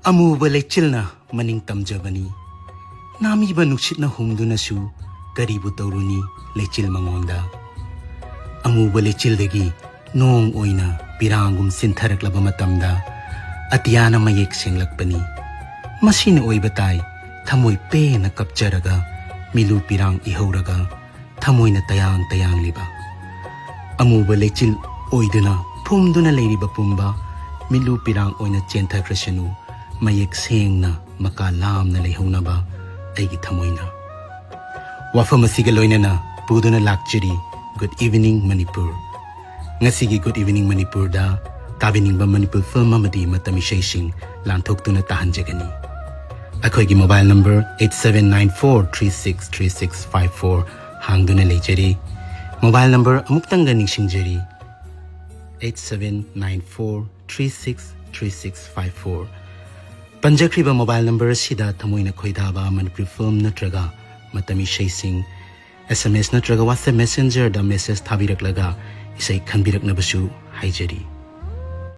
Amuba lechilna maning tamjabani. Nami ba nukshitna humduna shu garibu tauruni lechil mangonda. Amuba lechildagi noong oina pirangum sintharak labamatamda atiyana mayek senglakpani. Masina oibatay thamoy pe na kapcharaga milu pirang ihauraga thamoy na tayang liba. Amuba lechil oiduna pumduna leiriba pumba milu pirang oina chentha krishanu mayek seng na makalam na lehona ba ay gitamoy na. Wafa masigaloy na puduna lakchiri Good Evening Manipur. Ngasigi Good Evening Manipur da tabining ba Manipur film mamadi matamishaysing lantok tu na tahanjagani. Akoy gi mobile number 8794363654 hangdo na lejari. Mobile number amuktang ganing singjari 8794363654. Panjakriba mobile number sida tamoy na koydaba Manipur film natraga matamishaysing SMS natraga WhatsApp messenger da message thabirak laga isay kanbirak na basu haijari.